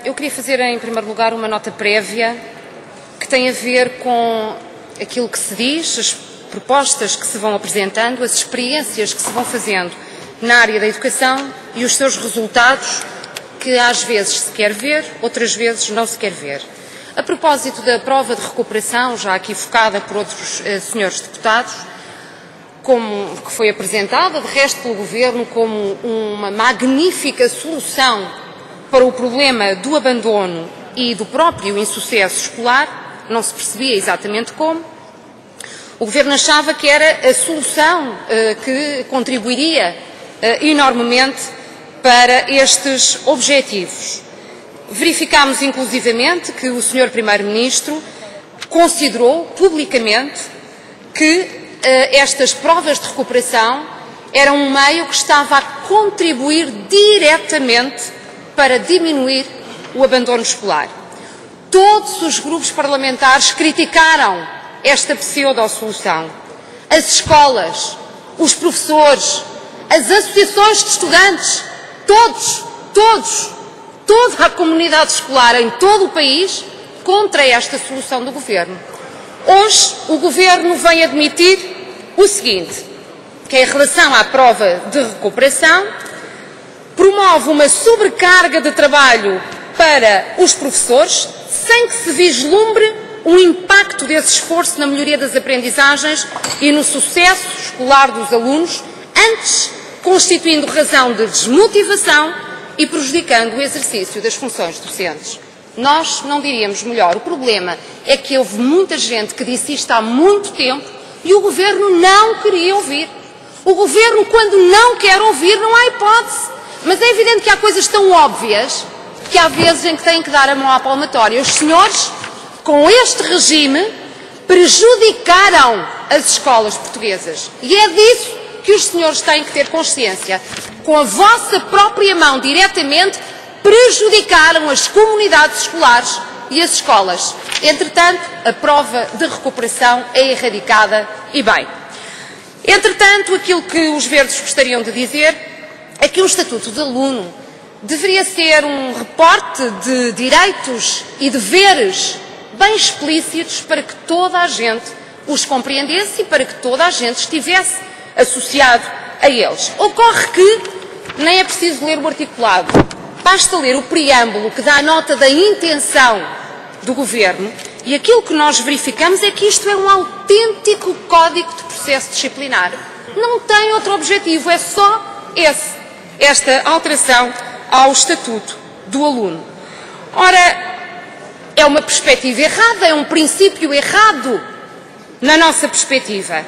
Eu queria fazer, em primeiro lugar, uma nota prévia que tem a ver com aquilo que se diz, as propostas que se vão apresentando, as experiências que se vão fazendo na área da educação e os seus resultados, que às vezes se quer ver, outras vezes não se quer ver. A propósito da prova de recuperação, já aqui focada por outros senhores deputados, que foi apresentada, de resto, pelo Governo como uma magnífica solução para o problema do abandono e do próprio insucesso escolar, não se percebia exatamente como. O Governo achava que era a solução que contribuiria enormemente para estes objetivos. Verificámos, inclusivamente, que o Sr. Primeiro-Ministro considerou publicamente que estas provas de recuperação eram um meio que estava a contribuir diretamente para diminuir o abandono escolar. Todos os grupos parlamentares criticaram esta pseudo-solução. As escolas, os professores, as associações de estudantes, toda a comunidade escolar em todo o país contra esta solução do Governo. Hoje o Governo vem admitir o seguinte, que em relação à prova de recuperação, promove uma sobrecarga de trabalho para os professores, sem que se vislumbre um impacto desse esforço na melhoria das aprendizagens e no sucesso escolar dos alunos, antes constituindo razão de desmotivação e prejudicando o exercício das funções docentes. Nós não diríamos melhor. O problema é que houve muita gente que disse isto há muito tempo e o Governo não queria ouvir. O Governo, quando não quer ouvir, não há hipótese. Mas é evidente que há coisas tão óbvias que há vezes em que têm que dar a mão à palmatória. Os senhores, com este regime, prejudicaram as escolas portuguesas. E é disso que os senhores têm que ter consciência. Com a vossa própria mão, diretamente, prejudicaram as comunidades escolares e as escolas. Entretanto, a prova de recuperação é erradicada e bem. Entretanto, aquilo que os verdes gostariam de dizer é que o Estatuto de Aluno deveria ser um reporte de direitos e deveres bem explícitos para que toda a gente os compreendesse e para que toda a gente estivesse associado a eles. Ocorre que nem é preciso ler o articulado, basta ler o preâmbulo que dá nota da intenção do Governo e aquilo que nós verificamos é que isto é um autêntico código de processo disciplinar. Não tem outro objetivo, é só esta alteração ao Estatuto do Aluno. Ora, é uma perspectiva errada, é um princípio errado na nossa perspectiva.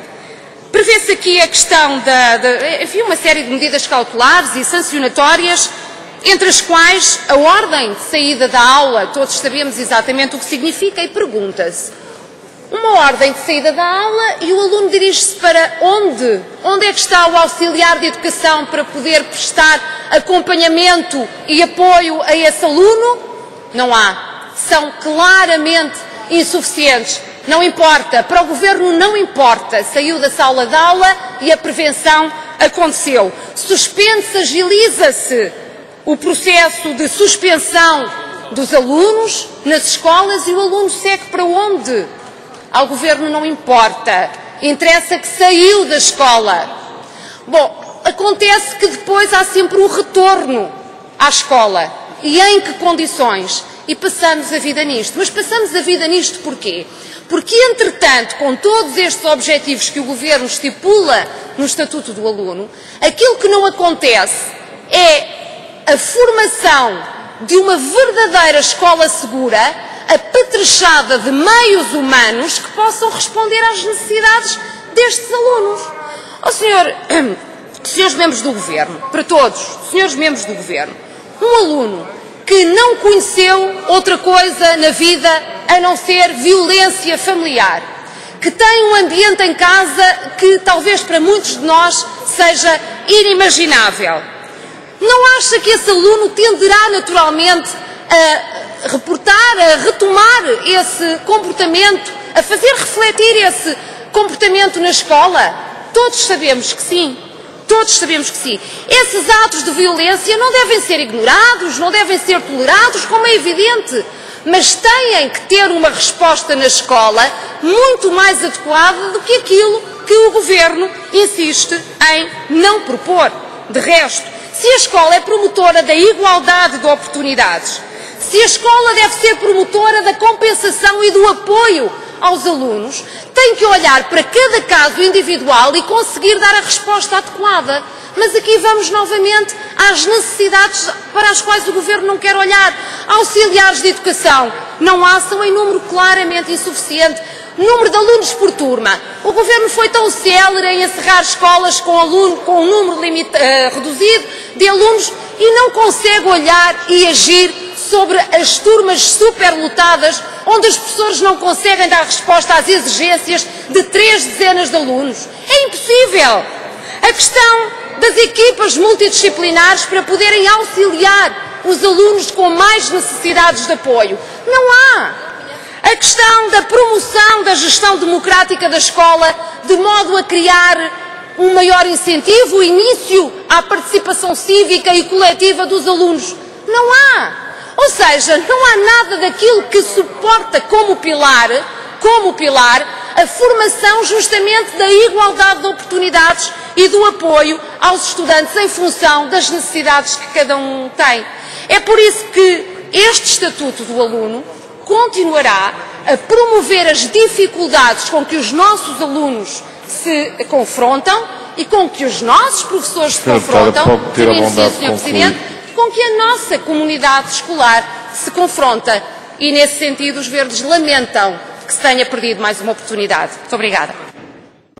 Prevê-se aqui a questão havia uma série de medidas cautelares e sancionatórias, entre as quais a ordem de saída da aula, todos sabemos exatamente o que significa, e pergunta-se, uma ordem de saída da aula e o aluno dirige-se para onde? Onde é que está o auxiliar de educação para poder prestar acompanhamento e apoio a esse aluno? Não há. São claramente insuficientes. Não importa, para o Governo não importa, saiu da sala de aula e a prevenção aconteceu. Suspende-se, agiliza-se o processo de suspensão dos alunos nas escolas e o aluno segue para onde? Ao Governo não importa, interessa que saiu da escola. Bom, acontece que depois há sempre um retorno à escola. E em que condições? E passamos a vida nisto. Mas passamos a vida nisto porquê? Porque, entretanto, com todos estes objetivos que o Governo estipula no Estatuto do Aluno, aquilo que não acontece é a formação de uma verdadeira escola segura, apetrechada de meios humanos que possam responder às necessidades destes alunos. Senhores membros do Governo, para todos, senhores membros do Governo, um aluno que não conheceu outra coisa na vida a não ser violência familiar, que tem um ambiente em casa que talvez para muitos de nós seja inimaginável, não acha que esse aluno tenderá naturalmente a reportar, a retomar esse comportamento, a fazer refletir esse comportamento na escola? Todos sabemos que sim. Todos sabemos que sim. Esses atos de violência não devem ser ignorados, não devem ser tolerados, como é evidente, mas têm que ter uma resposta na escola muito mais adequada do que aquilo que o Governo insiste em não propor. De resto, se a escola é promotora da igualdade de oportunidades, se a escola deve ser promotora da compensação e do apoio aos alunos, tem que olhar para cada caso individual e conseguir dar a resposta adequada. Mas aqui vamos novamente às necessidades para as quais o Governo não quer olhar. Auxiliares de educação não há, são em número claramente insuficiente. Número de alunos por turma. O Governo foi tão célere em encerrar escolas com um número reduzido de alunos e não consegue olhar e agir sobre as turmas superlotadas, onde os professores não conseguem dar resposta às exigências de 3 dezenas de alunos. É impossível. A questão das equipas multidisciplinares para poderem auxiliar os alunos com mais necessidades de apoio. Não há. A questão da promoção da gestão democrática da escola, de modo a criar um maior incentivo, o início à participação cívica e coletiva dos alunos. Não há. Ou seja, não há nada daquilo que suporta como pilar a formação justamente da igualdade de oportunidades e do apoio aos estudantes em função das necessidades que cada um tem. É por isso que este Estatuto do Aluno continuará a promover as dificuldades com que os nossos alunos se confrontam e com que os nossos professores se confrontam, Sr. Presidente, com que a nossa comunidade escolar se confronta. E, nesse sentido, os Verdes lamentam que se tenha perdido mais uma oportunidade. Muito obrigada.